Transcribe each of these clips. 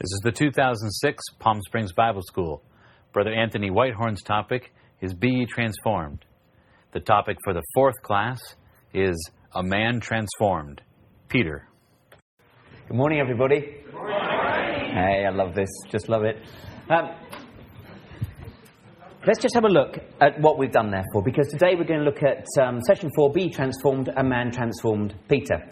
This is the 2006 Palm Springs Bible School. Brother Anthony Whitehorn's topic is Be Ye Transformed. The topic for the fourth class is A Man Transformed. Peter. Good morning, everybody. Good morning. Hey, I love this. Just love it. Let's just have a look at what we've done there for, because today we're going to look at Session 4, Be Ye Transformed, A Man Transformed, Peter.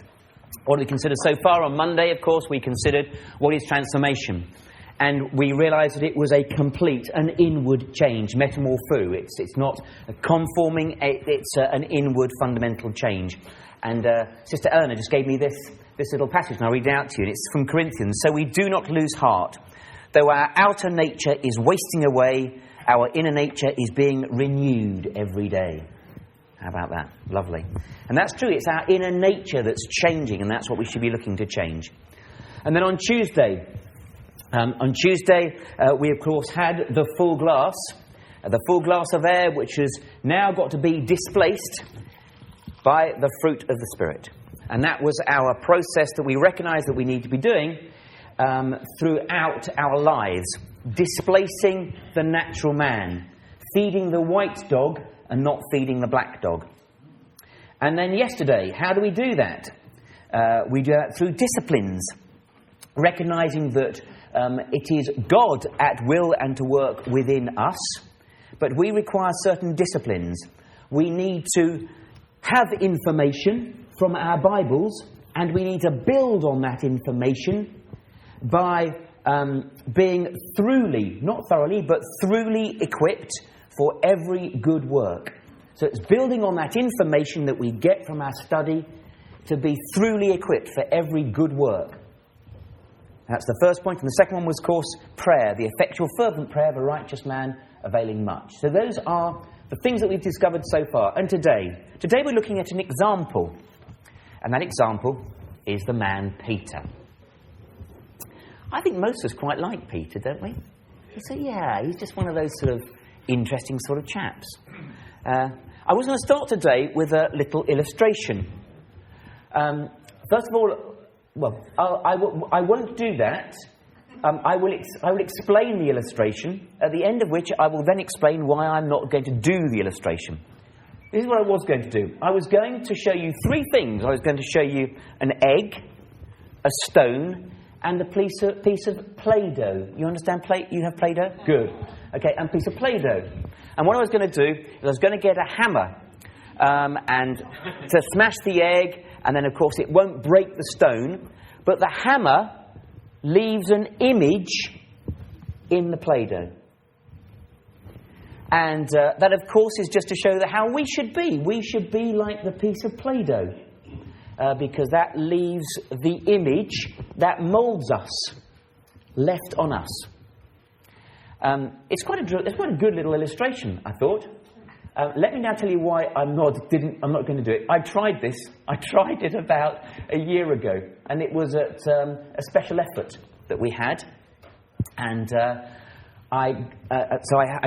What have we considered so far? On Monday, of course, we considered what is transformation. And we realised that it was a complete, an inward change, metamorpho. It's not a conforming, it's an inward fundamental change. And Sister Eleanor just gave me this little passage, and I'll read it out to you. And it's from Corinthians. So we do not lose heart. Though our outer nature is wasting away, our inner nature is being renewed every day. How about that? Lovely. And that's true. It's our inner nature that's changing, and that's what we should be looking to change. And then on Tuesday, we, of course, had the full glass of air, which has now got to be displaced by the fruit of the Spirit. And that was our process that we recognise that we need to be doing throughout our lives, displacing the natural man, feeding the white dog and not feeding the black dog. And then yesterday, how do we do that? We do that through disciplines, recognising that it is God at will and to work within us, but we require certain disciplines. We need to have information from our Bibles, and we need to build on that information by being throughly, not thoroughly, but throughly equipped for every good work. So it's building on that information that we get from our study to be throughly equipped for every good work. That's the first point. And the second one was, of course, prayer, the effectual fervent prayer of a righteous man availing much. So those are the things that we've discovered so far. And today we're looking at an example. And that example is the man Peter. I think most of us quite like Peter, don't we? You say, yeah, he's just one of those sort of interesting sort of chaps. I was going to start today with a little illustration. First of all, well, I won't do that. I will explain the illustration, at the end of which I will then explain why I'm not going to do the illustration. This is what I was going to do. I was going to show you three things. I was going to show you an egg, a stone, and a piece of Play-Doh. You understand you have Play-Doh? Good. Okay, and a piece of Play-Doh. And what I was going to do is I was going to get a hammer and to smash the egg, and then, of course, it won't break the stone, but the hammer leaves an image in the Play-Doh. And that, of course, is just to show that how we should be. We should be like the piece of Play-Doh. Because that leaves the image that moulds us, left on us. It's quite a good little illustration, I thought. Let me now tell you why I'm not going to do it. I tried this. I tried it about a year ago, and it was at a special effort that we had. And I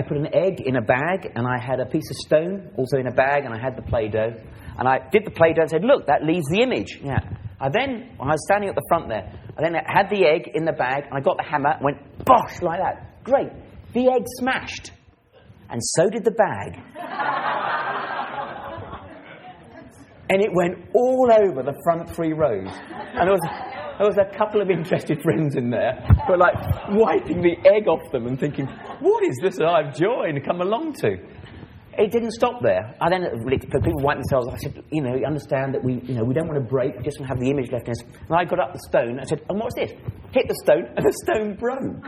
put an egg in a bag, and I had a piece of stone also in a bag, and I had the Play-Doh. And I did the Play-Doh and said, look, that leaves the image. Yeah. When I was standing at the front there, I then had the egg in the bag, and I got the hammer and went, bosh, like that. Great. The egg smashed. And so did the bag. And it went all over the front 3 rows. And there was a couple of interested friends in there who were like wiping the egg off them and thinking, what is this that I've joined and come along to? It didn't stop there. I then, people wipe themselves off. I said, you understand that we don't want to break, we just want to have the image left in us. And I got up the stone, I said, and what's this? Hit the stone, and the stone broke.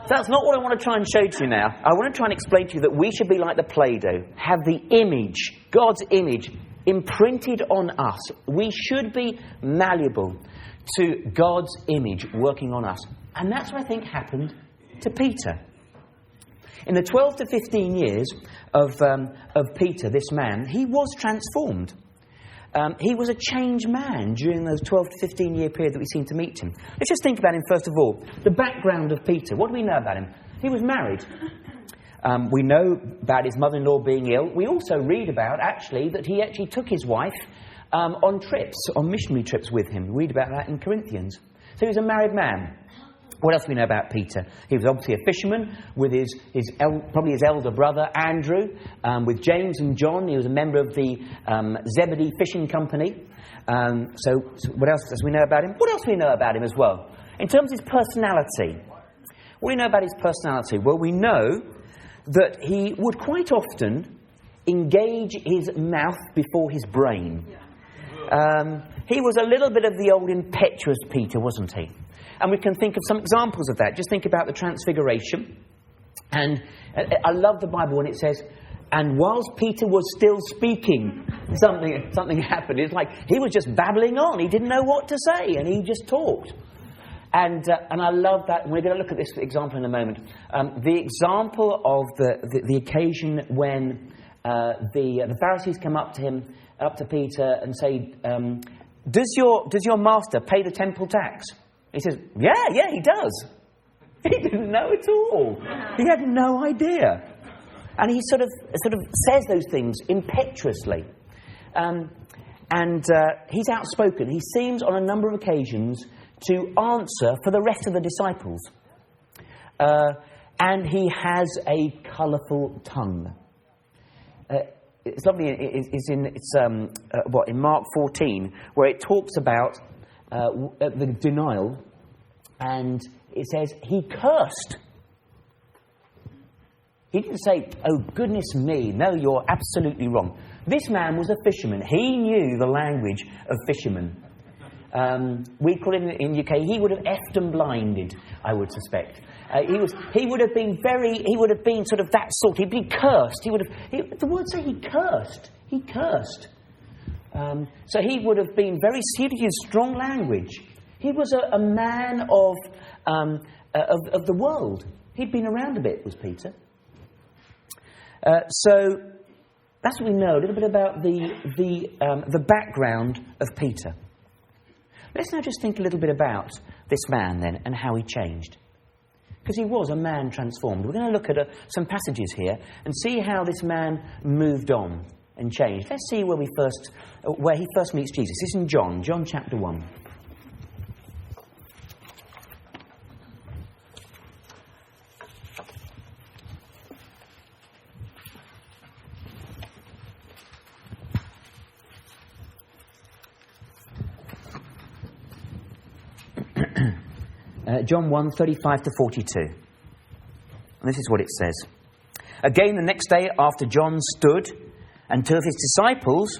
That's not what I want to try and show to you now. I want to try and explain to you that we should be like the Play-Doh, have the image, God's image, imprinted on us. We should be malleable to God's image working on us. And that's what I think happened to Peter. In the 12 to 15 years of Peter, this man, he was transformed. He was a changed man during those 12 to 15 year period that we seem to meet him. Let's just think about him first of all. The background of Peter. What do we know about him? He was married. We know about his mother-in-law being ill. We also read about, actually, that he actually took his wife on trips, on missionary trips with him. We read about that in Corinthians. So he was a married man. What else do we know about Peter? He was obviously a fisherman with probably his elder brother, Andrew, with James and John. He was a member of the Zebedee Fishing Company. So what else does we know about him? What else do we know about him as well? In terms of his personality, what do we know about his personality? Well, we know that he would quite often engage his mouth before his brain. He was a little bit of the old impetuous Peter, wasn't he? And we can think of some examples of that. Just think about the Transfiguration. And I love the Bible when it says, and whilst Peter was still speaking, something happened. It's like he was just babbling on. He didn't know what to say, and he just talked. And I love that. And we're going to look at this example in a moment. The example of the occasion when the Pharisees come up to Peter, and say, does your master pay the temple tax? He says, yeah, he does. He didn't know at all. He had no idea. And he sort of says those things impetuously. And he's outspoken. He seems on a number of occasions to answer for the rest of the disciples. And he has a colourful tongue. It's lovely. It's in Mark 14, where it talks about the denial, and it says he cursed. He didn't say, "Oh goodness me, no, you're absolutely wrong." This man was a fisherman. He knew the language of fishermen. We call it in the UK. He would have effed and blinded, I would suspect. He would have been sort of that sort. He'd be cursed. The words say he cursed. He cursed. So he would have been he'd used strong language. He was a man of the world. He'd been around a bit, was Peter. So that's what we know, a little bit about the background of Peter. Let's now just think a little bit about this man then and how he changed. Because he was a man transformed. We're going to look at some passages here and see how this man moved on and changed. Let's see where he first meets Jesus. This is in John chapter 1. John 1, 35 to 42. And this is what it says. Again, the next day after John stood, and two of his disciples,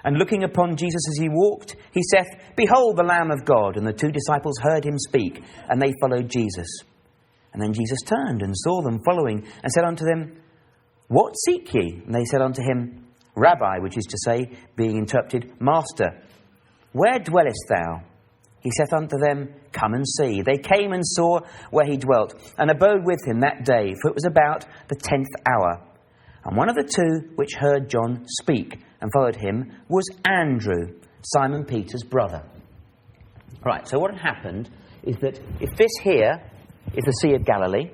and looking upon Jesus as he walked, he saith, Behold the Lamb of God. And the two disciples heard him speak, and they followed Jesus. And then Jesus turned and saw them following, and said unto them, What seek ye? And they said unto him, Rabbi, which is to say, being interpreted, Master, where dwellest thou? He saith unto them, Come and see. They came and saw where he dwelt, and abode with him that day, for it was about the 10th hour. And one of the two which heard John speak and followed him was Andrew, Simon Peter's brother. Right, so what had happened is that if this here is the Sea of Galilee,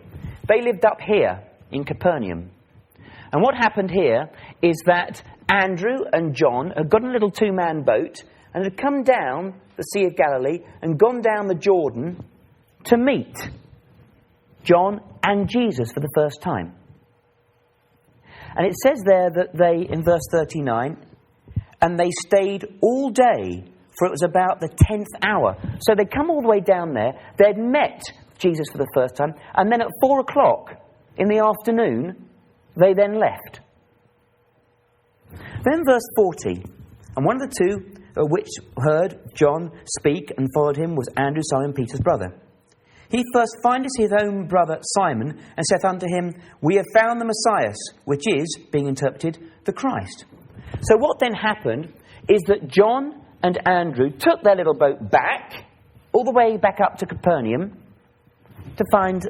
they lived up here in Capernaum. And what happened here is that Andrew and John had got in a little two-man boat and had come down the Sea of Galilee and gone down the Jordan to meet John and Jesus for the first time. And it says there that they, in verse 39, and they stayed all day, for it was about the 10th hour. So they'd come all the way down there, they'd met Jesus for the first time, and then at 4 o'clock in the afternoon, they then left. Then verse 40, and one of the two which heard John speak and followed him was Andrew, Simon Peter's brother. He first findeth his own brother Simon, and saith unto him, We have found the Messiah, which is, being interpreted, the Christ. So what then happened is that John and Andrew took their little boat back, all the way back up to Capernaum, to find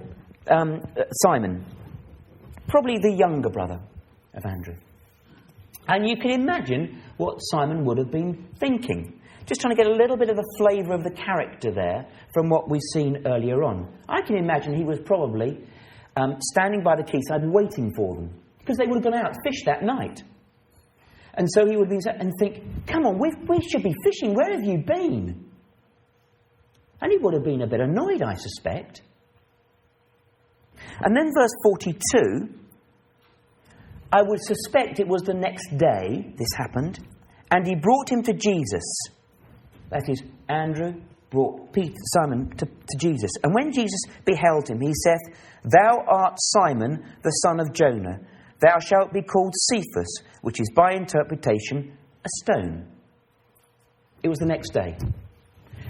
Simon, probably the younger brother of Andrew. And you can imagine what Simon would have been thinking. Just trying to get a little bit of a flavour of the character there from what we've seen earlier on. I can imagine he was probably standing by the quayside waiting for them, because they would have gone out to fish that night. And so he would be and think, come on, we should be fishing. Where have you been? And he would have been a bit annoyed, I suspect. And then verse 42, I would suspect it was the next day this happened, and he brought him to Jesus. That is, Andrew brought Simon to Jesus. And when Jesus beheld him, he saith, Thou art Simon, the son of Jonah. Thou shalt be called Cephas, which is by interpretation a stone. It was the next day.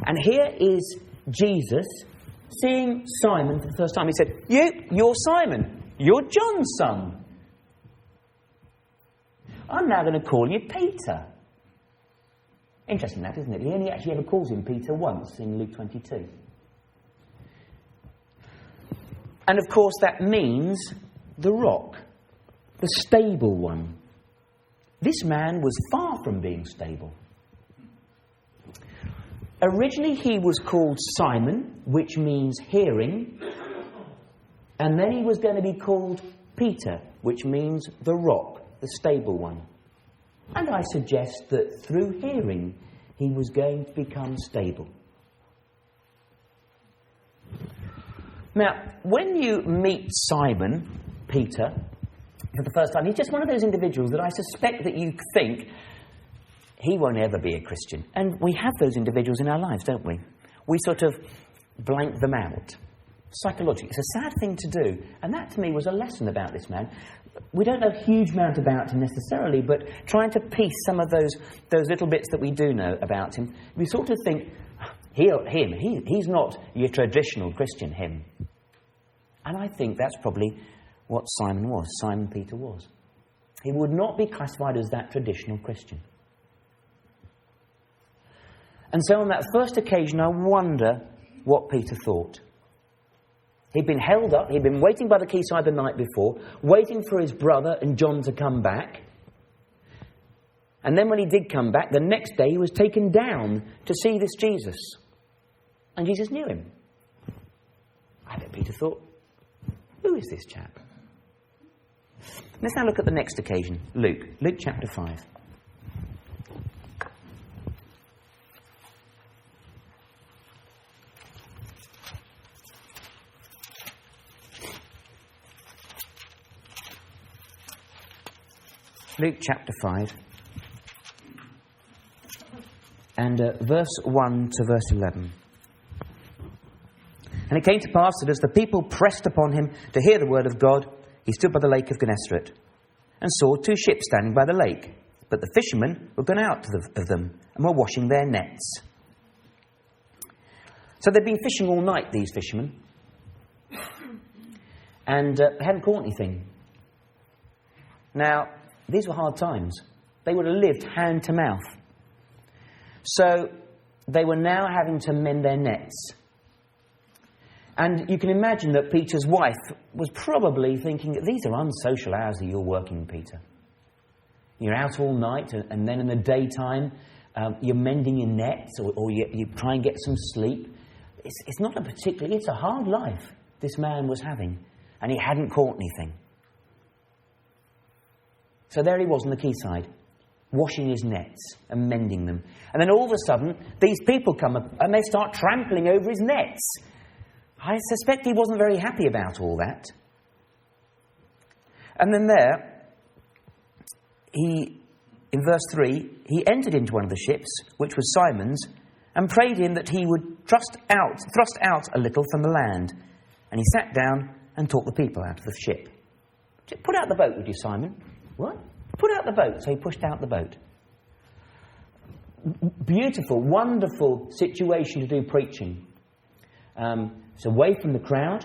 And here is Jesus seeing Simon for the first time. He said, You're Simon. You're John's son. I'm now going to call you Peter. Interesting that, isn't it? He only actually ever calls him Peter once in Luke 22. And of course that means the rock, the stable one. This man was far from being stable. Originally he was called Simon, which means hearing, and then he was going to be called Peter, which means the rock, the stable one. And I suggest that through hearing he was going to become stable. Now, when you meet Simon, Peter, for the first time, he's just one of those individuals that I suspect that you think, he won't ever be a Christian. And we have those individuals in our lives, don't we? We sort of blank them out. Psychologically, it's a sad thing to do. And that to me was a lesson about this man. We don't know a huge amount about him necessarily, but trying to piece some of those little bits that we do know about him, we sort of think, he's not your traditional Christian, him. And I think that's probably what Simon Peter was. He would not be classified as that traditional Christian. And so on that first occasion, I wonder what Peter thought. He'd been held up, he'd been waiting by the quayside the night before, waiting for his brother and John to come back. And then when he did come back, the next day he was taken down to see this Jesus. And Jesus knew him. I bet Peter thought, who is this chap? Let's now look at the next occasion, Luke chapter 5. Luke chapter 5 and verse 1 to verse 11. And it came to pass that as the people pressed upon him to hear the word of God, he stood by the lake of Gennesaret and saw two ships standing by the lake. But the fishermen were gone out of them and were washing their nets. So they'd been fishing all night, these fishermen, and they hadn't caught anything. Now, these were hard times. They would have lived hand to mouth. So they were now having to mend their nets. And you can imagine that Peter's wife was probably thinking, these are unsocial hours that you're working, Peter. You're out all night, and then in the daytime, you're mending your nets, or you try and get some sleep. It's a hard life this man was having, and he hadn't caught anything. So there he was on the quayside, washing his nets and mending them. And then all of a sudden, these people come up and they start trampling over his nets. I suspect he wasn't very happy about all that. And then there, in verse 3, he entered into one of the ships, which was Simon's, and prayed him that he would thrust out a little from the land. And he sat down and taught the people out of the ship. Put out the boat, would you, Simon? What? Put out the boat. So he pushed out the boat. Beautiful, wonderful situation to do preaching. It's away from the crowd.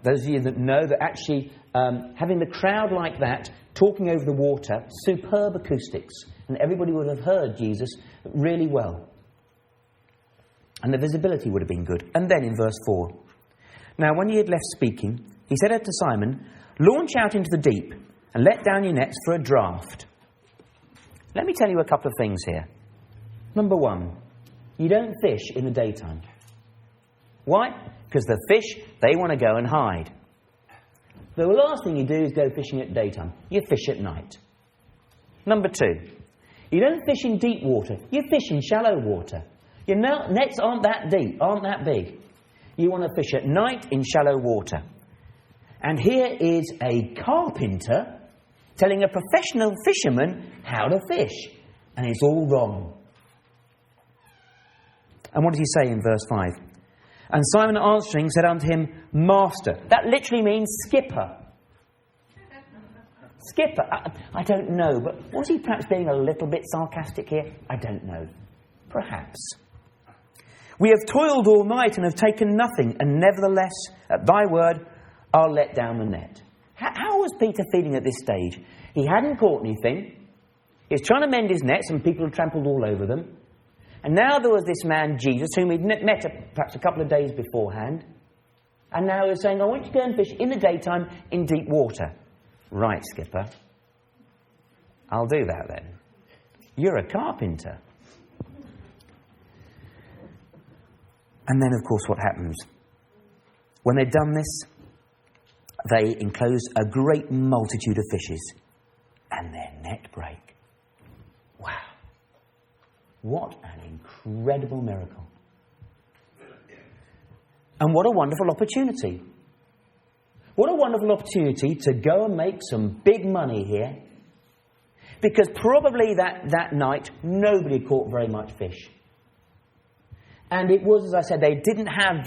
Those of you that know that actually having the crowd like that, talking over the water, superb acoustics. And everybody would have heard Jesus really well. And the visibility would have been good. And then in verse 4. Now when he had left speaking, he said unto Simon, Launch out into the deep, and let down your nets for a draught. Let me tell you a couple of things here. Number one, you don't fish in the daytime. Why? Because the fish, they want to go and hide. The last thing you do is go fishing at daytime. You fish at night. Number 2, you don't fish in deep water. You fish in shallow water. Your nets aren't that deep, aren't that big. You want to fish at night in shallow water. And here is a carpenter telling a professional fisherman how to fish. And it's all wrong. And what does he say in verse 5? And Simon answering said unto him, Master. That literally means skipper. Skipper. I don't know, but was he perhaps being a little bit sarcastic here? I don't know. Perhaps. We have toiled all night and have taken nothing, and nevertheless, at thy word, I'll let down the net. How was Peter feeling at this stage? He hadn't caught anything. He was trying to mend his nets, and people had trampled all over them. And now there was this man, Jesus, whom he'd met perhaps a couple of days beforehand. And now he's saying, I want you to go and fish in the daytime in deep water. Right, skipper. I'll do that then. You're a carpenter. And then, of course, what happens? When they'd done this, they enclosed a great multitude of fishes, and their net brake. Wow. What an incredible miracle. And what a wonderful opportunity. What a wonderful opportunity to go and make some big money here. Because probably that night, nobody caught very much fish. And it was, as I said, they didn't have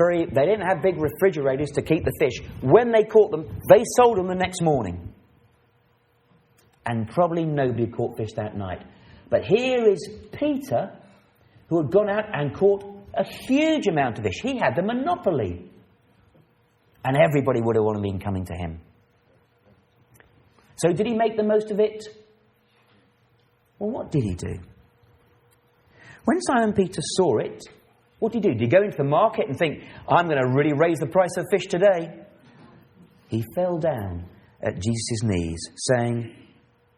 big refrigerators to keep the fish. When they caught them, they sold them the next morning. And probably nobody caught fish that night. But here is Peter, who had gone out and caught a huge amount of fish. He had the monopoly. And everybody would have wanted been coming to him. So did he make the most of it? Well, what did he do? When Simon Peter saw it, what did he do? Did he go into the market and think, I'm going to really raise the price of fish today? He fell down at Jesus' knees, saying,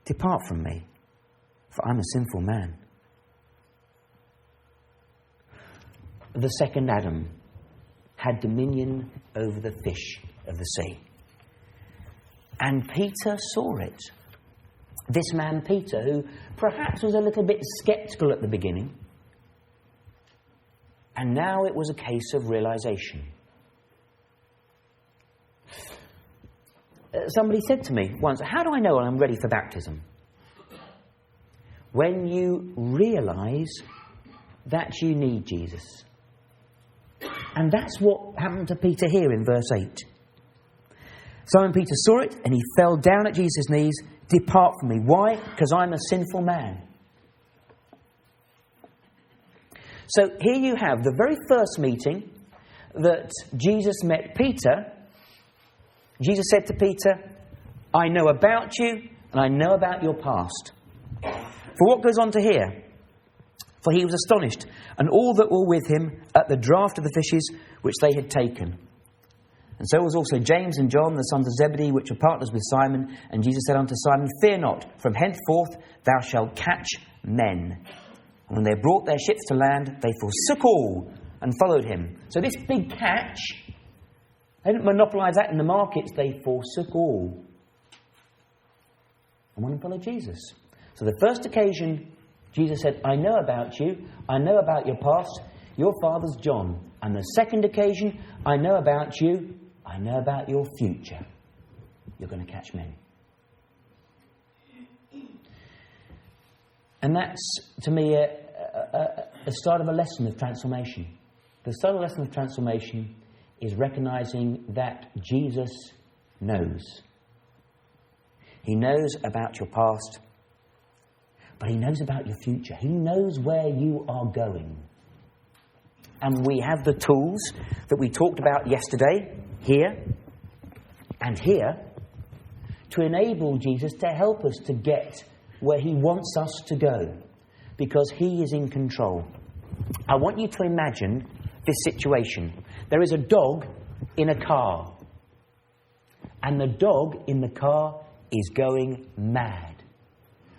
Depart from me, for I'm a sinful man. The second Adam had dominion over the fish of the sea. And Peter saw it. This man Peter, who perhaps was a little bit sceptical at the beginning, and now it was a case of realization. Somebody said to me once, how do I know I'm ready for baptism? When you realize that you need Jesus. And that's what happened to Peter here in verse 8. Simon Peter saw it and he fell down at Jesus' knees. Depart from me. Why? Because I'm a sinful man. So here you have the very first meeting that Jesus met Peter. Jesus said to Peter, I know about you and I know about your past. For what goes on to here? For he was astonished, and all that were with him at the draught of the fishes which they had taken. And so was also James and John, the sons of Zebedee, which were partners with Simon. And Jesus said unto Simon, Fear not, from henceforth thou shalt catch men. And when they brought their ships to land, they forsook all and followed him. So this big catch, they didn't monopolise that in the markets, they forsook all and went and followed Jesus. So the first occasion, Jesus said, I know about you, I know about your past, your father's John. And the second occasion, I know about you, I know about your future. You're going to catch men. And that's, to me, a start of a lesson of transformation. The start of a lesson of transformation is recognizing that Jesus knows. He knows about your past, but he knows about your future. He knows where you are going. And we have the tools that we talked about yesterday, here and here, to enable Jesus to help us to get where he wants us to go, because he is in control. I want you to imagine this situation. There is a dog in a car, and the dog in the car is going mad.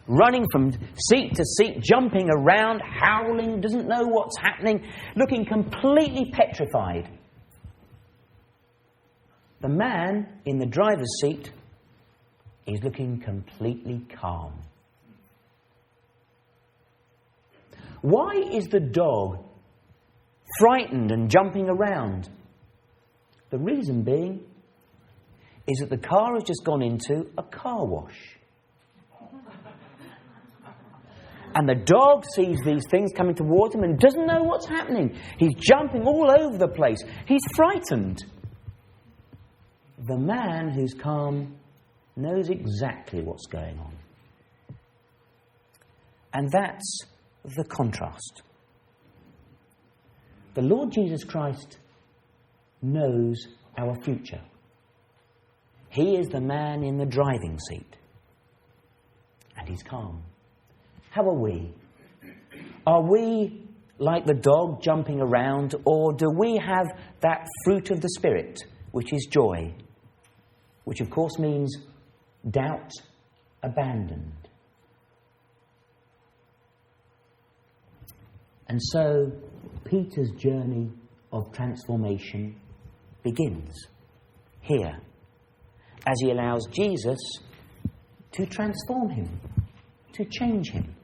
Running from seat to seat, jumping around, howling, doesn't know what's happening, looking completely petrified. The man in the driver's seat is looking completely calm. Why is the dog frightened and jumping around? The reason being is that the car has just gone into a car wash. And the dog sees these things coming towards him and doesn't know what's happening. He's jumping all over the place. He's frightened. The man who's calm knows exactly what's going on. And that's the contrast. The Lord Jesus Christ knows our future. He is the man in the driving seat. And he's calm. How are we? Are we like the dog jumping around, or do we have that fruit of the Spirit, which is joy, which of course means doubt abandoned? And so Peter's journey of transformation begins here, as he allows Jesus to transform him, to change him.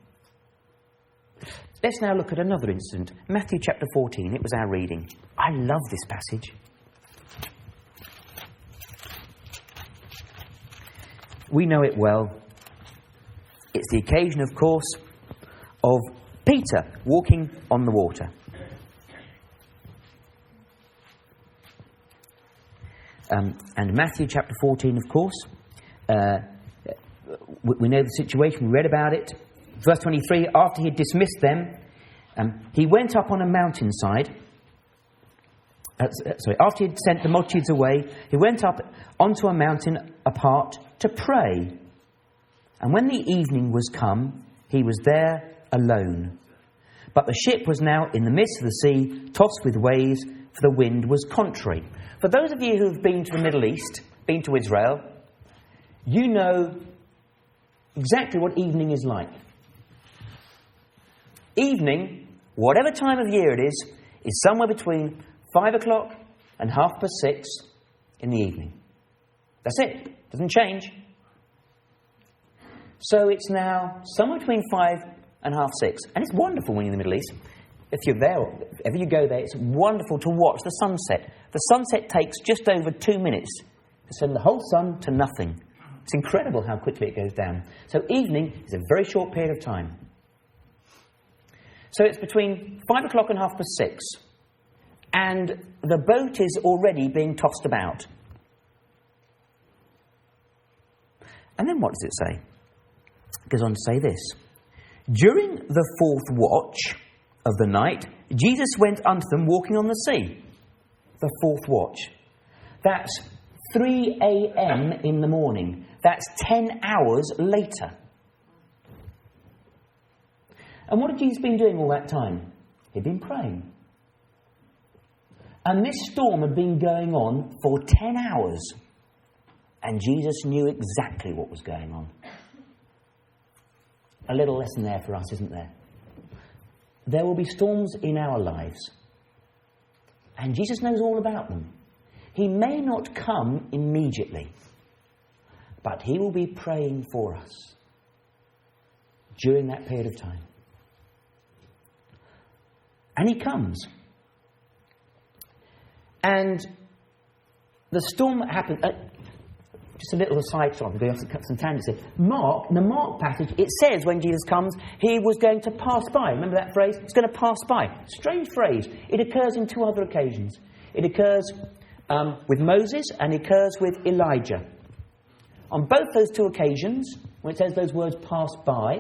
Let's now look at another incident. Matthew chapter 14, it was our reading. I love this passage. We know it well. It's the occasion, of course, of Peter walking on the water. And Matthew chapter 14, of course, we know the situation, we read about it. Verse 23, after he had dismissed them, he went up on a mountainside. After he had sent the multitudes away, he went up onto a mountain apart to pray. And when the evening was come, he was there alone. But the ship was now in the midst of the sea, tossed with waves, for the wind was contrary. For those of you who've been to the Middle East, been to Israel, you know exactly what evening is like. Evening, whatever time of year it is somewhere between 5 o'clock and 6:30 in the evening. That's it. Doesn't change. So it's now somewhere between 5 and 6:30. And it's wonderful when you're in the Middle East. If you're there, if ever you go there, it's wonderful to watch the sunset. The sunset takes just over 2 minutes to send the whole sun to nothing. It's incredible how quickly it goes down. So evening is a very short period of time. So it's between 5 o'clock and 6:30. And the boat is already being tossed about. And then what does it say? It goes on to say this. During the fourth watch of the night, Jesus went unto them walking on the sea. The fourth watch. That's 3 a.m. in the morning. That's 10 hours later. And what had Jesus been doing all that time? He'd been praying. And this storm had been going on for 10 hours. And Jesus knew exactly what was going on. A little lesson there for us, isn't there? There will be storms in our lives. And Jesus knows all about them. He may not come immediately, but he will be praying for us during that period of time. And he comes. And the storm happened. Just a little aside, so I'm going to cut some tangents here. The Mark passage, it says when Jesus comes, he was going to pass by. Remember that phrase? He's going to pass by. Strange phrase. It occurs in 2 other occasions. It occurs with Moses and it occurs with Elijah. On both those 2 occasions, when it says those words pass by,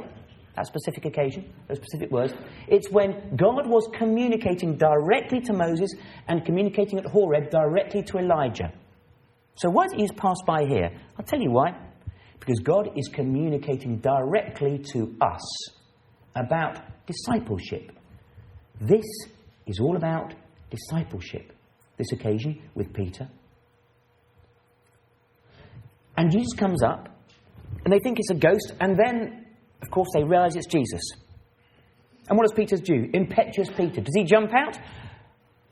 that specific occasion, those specific words, it's when God was communicating directly to Moses and communicating at Horeb directly to Elijah. So why doesn't he just pass by here? I'll tell you why. Because God is communicating directly to us about discipleship. This is all about discipleship. This occasion with Peter. And Jesus comes up, and they think it's a ghost, and then, of course, they realise it's Jesus. And what does Peter do? Impetuous Peter. Does he jump out?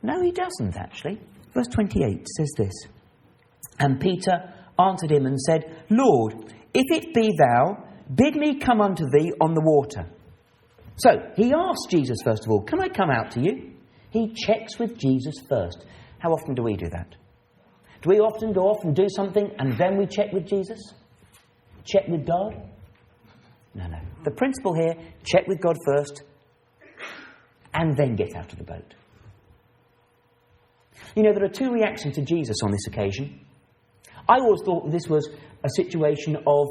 No, he doesn't, actually. Verse 28 says this. And Peter answered him and said, Lord, if it be thou, bid me come unto thee on the water. So, he asks Jesus, first of all, can I come out to you? He checks with Jesus first. How often do we do that? Do we often go off and do something and then we check with Jesus? Check with God? No. The principle here, check with God first and then get out of the boat. You know, there are two reactions to Jesus on this occasion. I always thought this was a situation of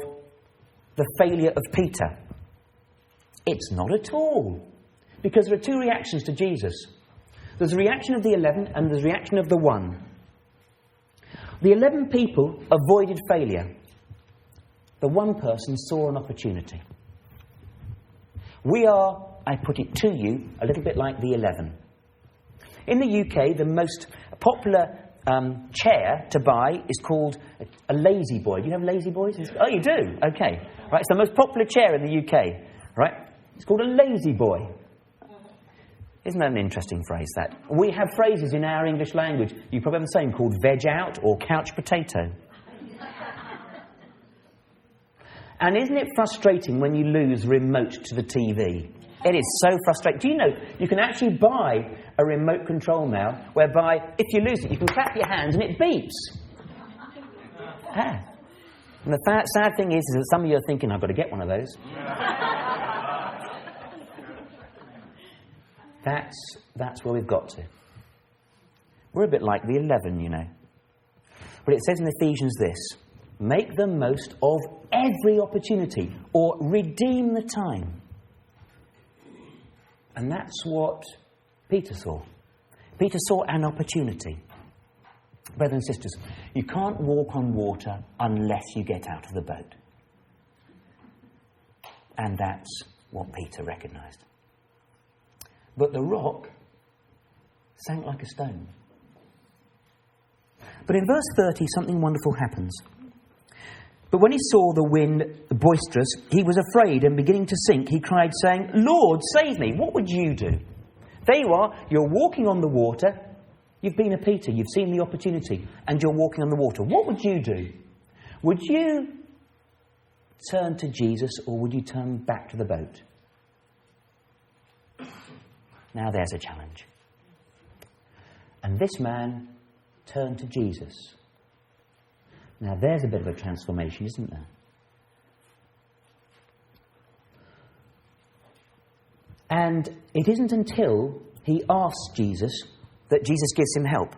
the failure of Peter. It's not at all. Because there are two reactions to Jesus. There's a reaction of the 11 and there's a reaction of the 1. The 11 people avoided failure. The 1 person saw an opportunity. We are, I put it to you, a little bit like the 11. In the UK, the most popular chair to buy is called a lazy boy. Do you have lazy boys? Oh, you do? Okay. Right, it's the most popular chair in the UK. Right? It's called a lazy boy. Isn't that an interesting phrase, that? We have phrases in our English language. You probably have the same, called veg out or couch potato. And isn't it frustrating when you lose remote to the TV? It is so frustrating. Do you know, you can actually buy a remote control now, whereby if you lose it, you can clap your hands and it beeps. And the sad thing is that some of you are thinking, I've got to get one of those. That's where we've got to. We're a bit like the 11, you know. But it says in Ephesians this, make the most of every opportunity, or redeem the time. And that's what Peter saw. Peter saw an opportunity. Brothers and sisters, you can't walk on water unless you get out of the boat. And that's what Peter recognised. But the rock sank like a stone. But in verse 30, something wonderful happens. But when he saw the wind boisterous, he was afraid, and beginning to sink, he cried, saying, Lord, save me. What would you do? There you are, you're walking on the water. You've been a Peter, you've seen the opportunity, and you're walking on the water. What would you do? Would you turn to Jesus, or would you turn back to the boat? Now there's a challenge. And this man turned to Jesus. Now there's a bit of a transformation, isn't there? And it isn't until he asks Jesus that Jesus gives him help.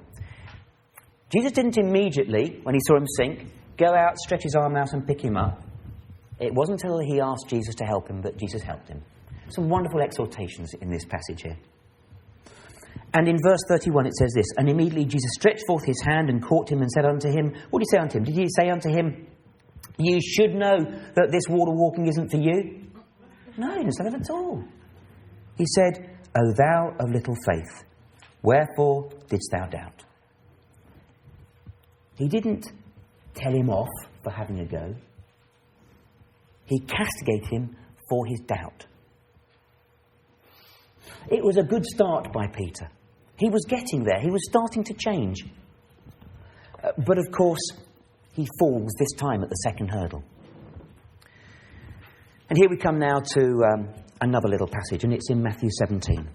Jesus didn't immediately, when he saw him sink, go out, stretch his arm out and pick him up. It wasn't until he asked Jesus to help him that Jesus helped him. Some wonderful exhortations in this passage here. And in verse 31 it says this, and immediately Jesus stretched forth his hand and caught him and said unto him, what did he say unto him? Did he say unto him, you should know that this water walking isn't for you? No, he didn't say that at all. He said, O thou of little faith, wherefore didst thou doubt? He didn't tell him off for having a go. He castigated him for his doubt. It was a good start by Peter. He was getting there. He was starting to change. But of course, he falls this time at the second hurdle. And here we come now to another little passage, and it's in Matthew 17.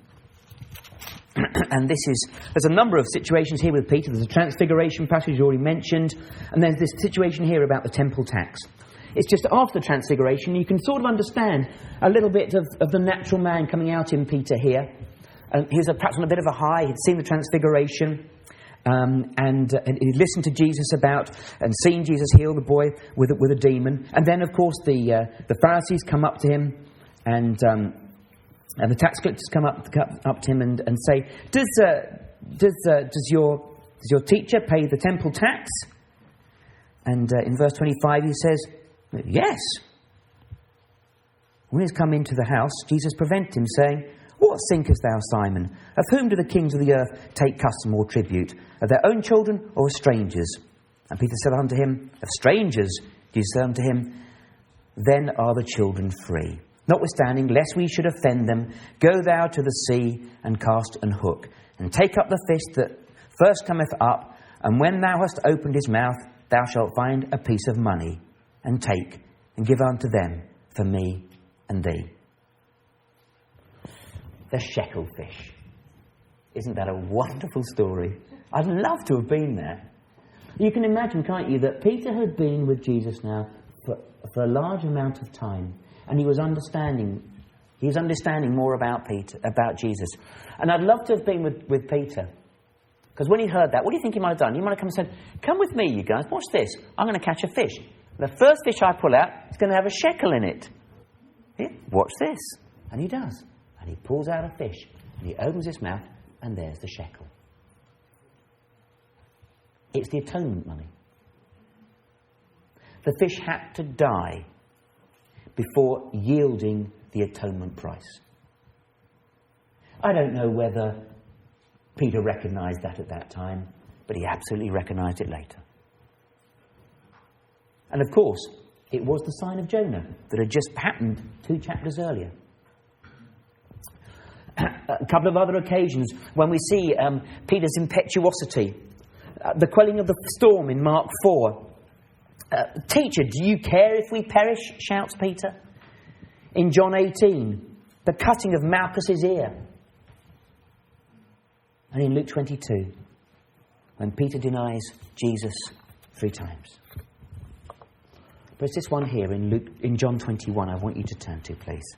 And there's a number of situations here with Peter. There's a transfiguration passage already mentioned, and there's this situation here about the temple tax. It's just after the transfiguration, you can sort of understand a little bit of the natural man coming out in Peter here. He was perhaps on a bit of a high. He'd seen the transfiguration, and he'd listened to Jesus about and seen Jesus heal the boy with a demon. And then, of course, the Pharisees come up to him, and the tax collectors come up to him and say, "Does your teacher pay the temple tax?" And in verse 25, he says, "Yes." When he's come into the house, Jesus prevented him, saying, "What thinkest thou, Simon? Of whom do the kings of the earth take custom or tribute? Of their own children or of strangers?" And Peter said unto him, "Of strangers." Jesus said unto him, "Then are the children free. Notwithstanding, lest we should offend them, go thou to the sea and cast an hook, and take up the fish that first cometh up, and when thou hast opened his mouth, thou shalt find a piece of money, and take, and give unto them for me and thee." the shekel fish. Isn't that a wonderful story? I'd love to have been there. You can imagine, can't you, that Peter had been with Jesus now for a large amount of time, and he was understanding more about Jesus. And I'd love to have been with Peter, because when he heard that, what do you think he might have done? He might have come and said, "Come with me, you guys, watch this. I'm going to catch a fish. The first fish I pull out is going to have a shekel in it. Yeah, watch this." And he does. And he pulls out a fish, and he opens his mouth, and there's the shekel. It's the atonement money. The fish had to die before yielding the atonement price. I don't know whether Peter recognised that at that time, but he absolutely recognised it later. And of course, it was the sign of Jonah that had just happened 2 chapters earlier. A couple of other occasions when we see Peter's impetuosity. The quelling of the storm in Mark 4. "Teacher, do you care if we perish?" shouts Peter. In John 18, the cutting of Malchus's ear. And in Luke 22, when Peter denies Jesus 3 times. But it's this one here in John 21 I want you to turn to, please.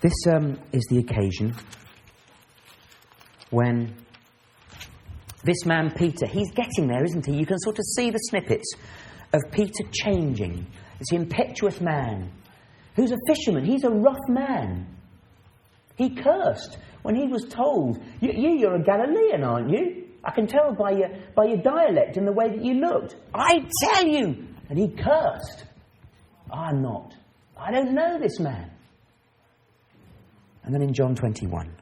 This is the occasion when this man Peter, he's getting there, isn't he? You can sort of see the snippets of Peter changing. This impetuous man who's a fisherman. He's a rough man. He cursed when he was told, you're a Galilean, aren't you? I can tell by your dialect and the way that you looked. I tell you! And he cursed. I'm not. I don't know this man. And then in John 21.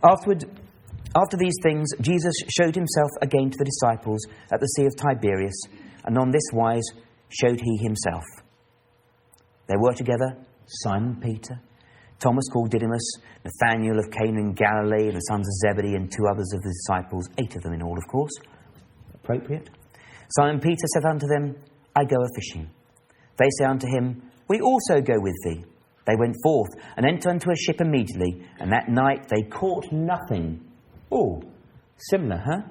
After these things, Jesus showed himself again to the disciples at the Sea of Tiberias, and on this wise showed he himself. There were together Simon Peter, Thomas called Didymus, Nathanael of Cana in Galilee, and the sons of Zebedee, and 2 others of the disciples, 8 of them in all, of course. Appropriate. Simon Peter said unto them, I go a-fishing. They say unto him, We also go with thee. They went forth and entered into a ship immediately, and that night they caught nothing. Oh, similar, huh?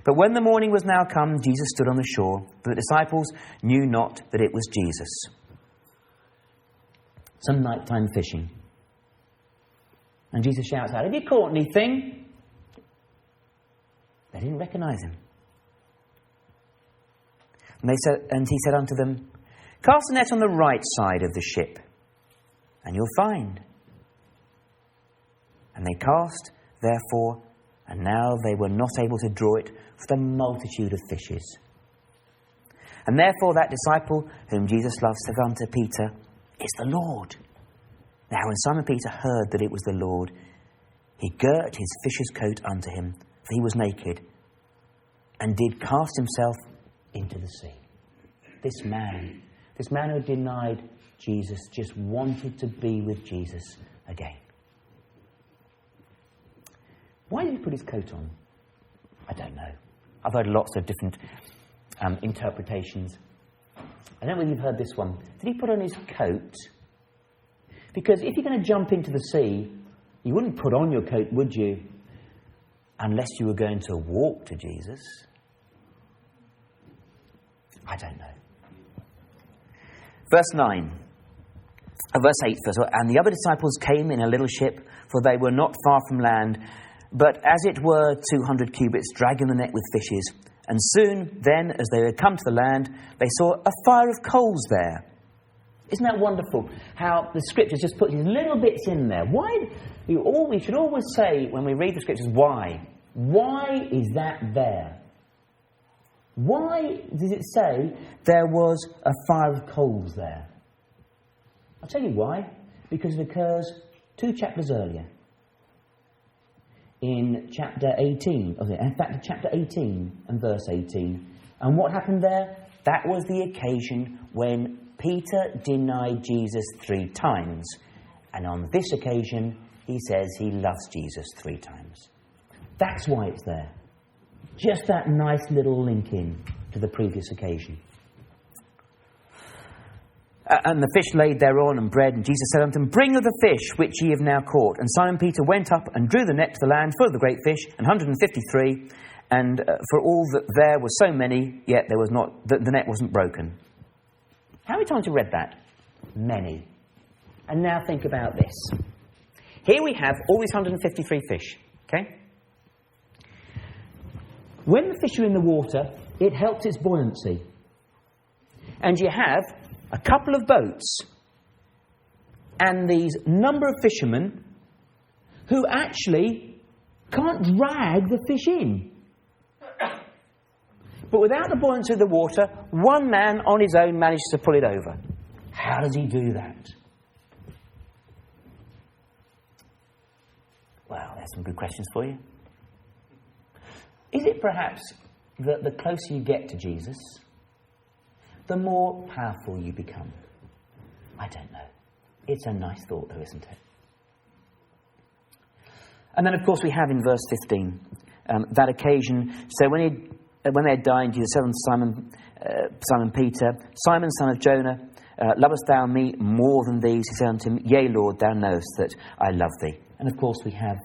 But when the morning was now come, Jesus stood on the shore, but the disciples knew not that it was Jesus. Some nighttime fishing. And Jesus shouts out, Have you caught anything? They didn't recognise him. And he said unto them, Cast the net on the right side of the ship, and you'll find. And they cast, therefore, and now they were not able to draw it for the multitude of fishes. And therefore that disciple whom Jesus loved said unto Peter, It's the Lord. Now when Simon Peter heard that it was the Lord, he girt his fisher's coat unto him, for he was naked, and did cast himself into the sea. This man who denied Jesus just wanted to be with Jesus again. Why did he put his coat on? I don't know. I've heard lots of different interpretations. I don't know whether you've heard this one. Did he put on his coat? Because if you're going to jump into the sea, you wouldn't put on your coat, would you? Unless you were going to walk to Jesus. I don't know. Verse 8 first. And the other disciples came in a little ship, for they were not far from land, but as it were 200 cubits, dragging the net with fishes. And soon then, as they had come to the land, they saw a fire of coals there. Isn't that wonderful? How the Scriptures just put these little bits in there. Why? We should always say when we read the Scriptures, why? Why is that there? Why does it say there was a fire of coals there? I'll tell you why. Because it occurs 2 chapters earlier. In chapter 18. In fact, chapter 18 and verse 18. And what happened there? That was the occasion when Peter denied Jesus 3 times. And on this occasion, he says he loves Jesus 3 times. That's why it's there. Just that nice little link in to to the previous occasion. And the fish laid thereon and bread, and Jesus said unto them, Bring of the fish which ye have now caught. And Simon Peter went up and drew the net to the land full of the great fish, and 153, and for all that there were so many, yet there was not, the net wasn't broken. How many times have you read that? Many. And now think about this. Here we have all these 153 fish, okay? When the fish are in the water, it helps its buoyancy. And you have a couple of boats and these number of fishermen who actually can't drag the fish in. But without the buoyancy of the water, one man on his own manages to pull it over. How does he do that? Well, there's some good questions for you. Is it perhaps that the closer you get to Jesus, the more powerful you become? I don't know. It's a nice thought, though, isn't it? And then, of course, we have in verse 15 that occasion. So when they had dined, Jesus said unto Simon Peter, Simon, son of Jonah, lovest thou me more than these? He said unto him, Yea, Lord, thou knowest that I love thee. And, of course, we have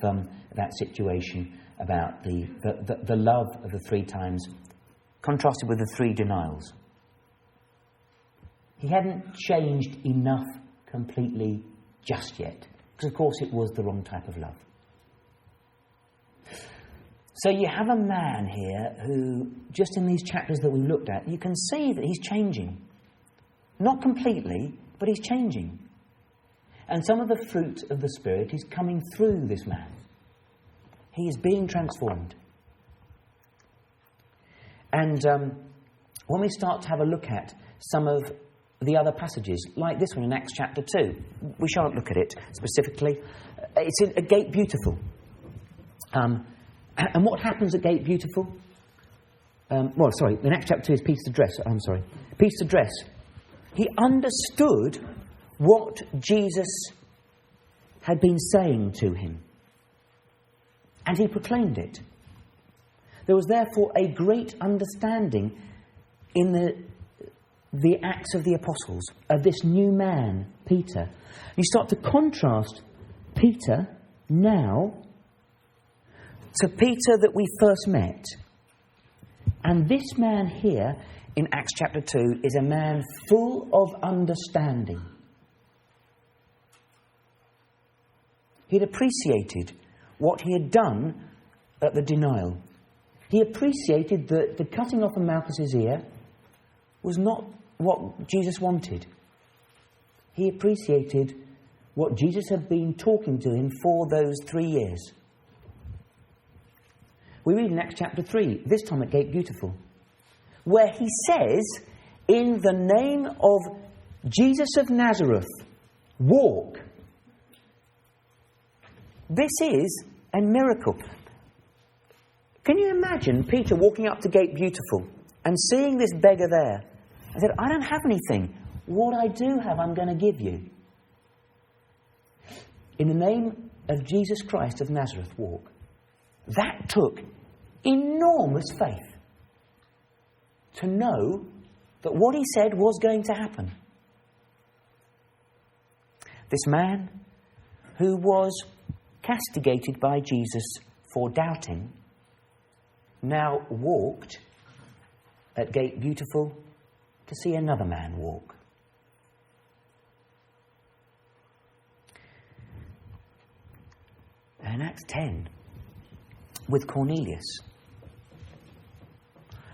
that situation about the love of the 3 times contrasted with the 3 denials. He hadn't changed enough completely just yet, because, of course, it was the wrong type of love. So you have a man here who, just in these chapters that we looked at, you can see that he's changing. Not completely, but he's changing. And some of the fruit of the Spirit is coming through this man. He is being transformed. And when we start to have a look at some of the other passages, like this one in Acts chapter 2, we shan't look at it specifically. It's at Gate Beautiful. And what happens at Gate Beautiful? In Acts chapter 2 is Peter's address. Peter's address. He understood what Jesus had been saying to him. And he proclaimed it. There was therefore a great understanding in the Acts of the Apostles of this new man, Peter. You start to contrast Peter now to Peter that we first met. And this man here in Acts chapter 2 is a man full of understanding. He'd appreciated what he had done at the denial. He appreciated that the cutting off of Malchus's ear was not what Jesus wanted. He appreciated what Jesus had been talking to him for those 3 years. We read in Acts chapter 3, this time at Gate Beautiful, where he says, in the name of Jesus of Nazareth, walk. This is a miracle. Can you imagine Peter walking up to Gate Beautiful and seeing this beggar there? I said, I don't have anything. What I do have, I'm going to give you. In the name of Jesus Christ of Nazareth, walk. That took enormous faith to know that what he said was going to happen. This man who was castigated by Jesus for doubting now walked at Gate Beautiful to see another man walk. And Acts 10 with Cornelius.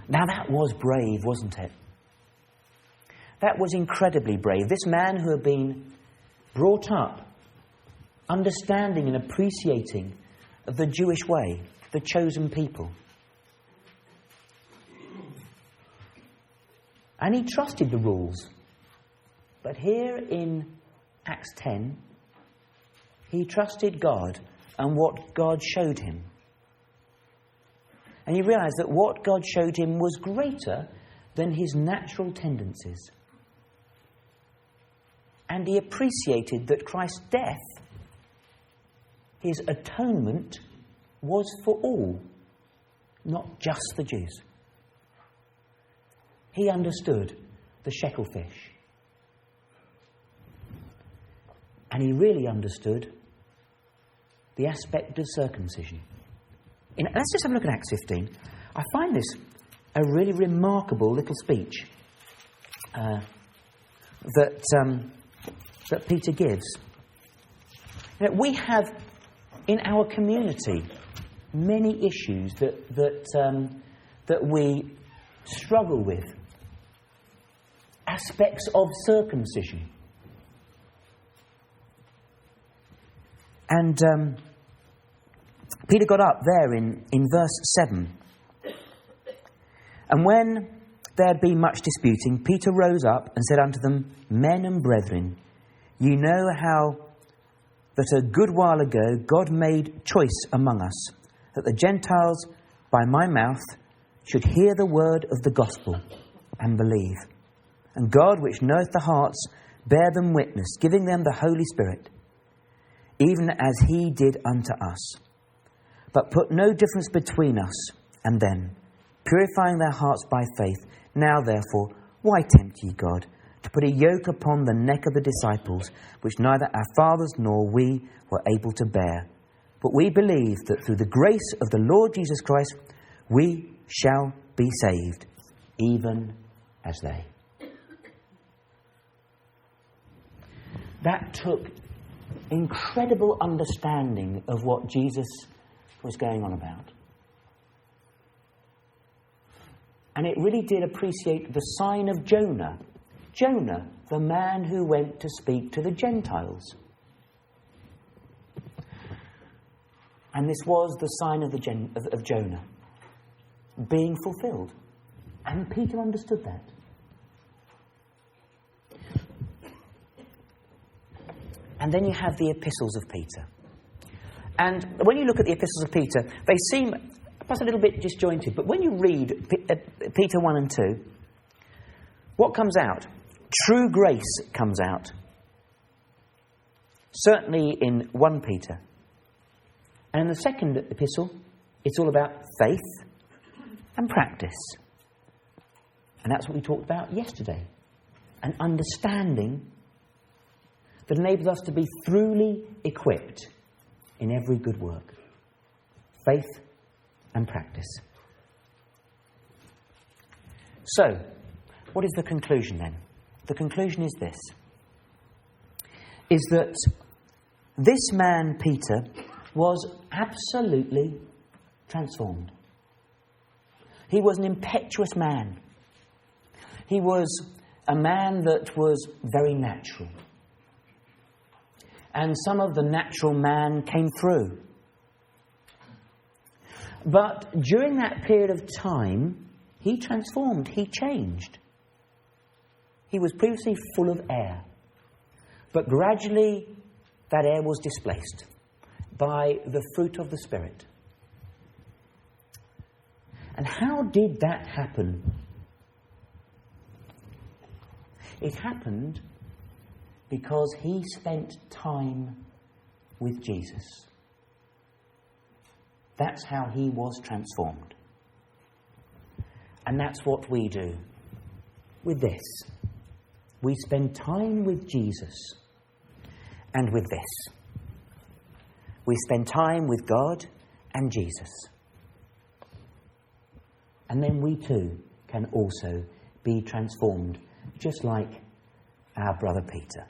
Now that was brave, wasn't it? That was incredibly brave. This man who had been brought up understanding and appreciating the Jewish way, the chosen people. And he trusted the rules. But here in Acts 10, he trusted God and what God showed him. And he realised that what God showed him was greater than his natural tendencies. And he appreciated that Christ's death, his atonement, was for all, not just the Jews. he understood the shekel fish. And he really understood the aspect of circumcision. Let's just have a look at Acts 15. I find this a really remarkable little speech that Peter gives. We have in our community many issues that we struggle with. Aspects of circumcision. And Peter got up there in verse 7. And when there had been much disputing, Peter rose up and said unto them, Men and brethren, ye know how that a good while ago God made choice among us, that the Gentiles by my mouth should hear the word of the gospel and believe. And God, which knoweth the hearts, bare them witness, giving them the Holy Spirit, even as he did unto us. But put no difference between us and them, purifying their hearts by faith. Now therefore, why tempt ye God, to put a yoke upon the neck of the disciples, which neither our fathers nor we were able to bear? But we believe that through the grace of the Lord Jesus Christ, we shall be saved, even as they. That took incredible understanding of what Jesus was going on about. And it really did appreciate the sign of Jonah. Jonah, the man who went to speak to the Gentiles. And this was the sign of Jonah being fulfilled. And Peter understood that. And then you have the epistles of Peter. And when you look at the epistles of Peter, they seem perhaps a little bit disjointed. But when you read Peter 1 and 2, what comes out? True grace comes out. Certainly in 1 Peter. And in the second epistle, it's all about faith and practice. And that's what we talked about yesterday. An understanding that enables us to be thoroughly equipped in every good work. Faith and practice. So, what is the conclusion then? The conclusion is this. Is that this man, Peter, was absolutely transformed. He was an impetuous man. He was a man that was very natural. And some of the natural man came through. But during that period of time, he transformed, he changed. He was previously full of air. But gradually, that air was displaced by the fruit of the Spirit. And how did that happen? It happened because he spent time with Jesus. That's how he was transformed. And that's what we do with this. We spend time with Jesus. And with this, we spend time with God and Jesus. And then we too can also be transformed, just like our brother Peter.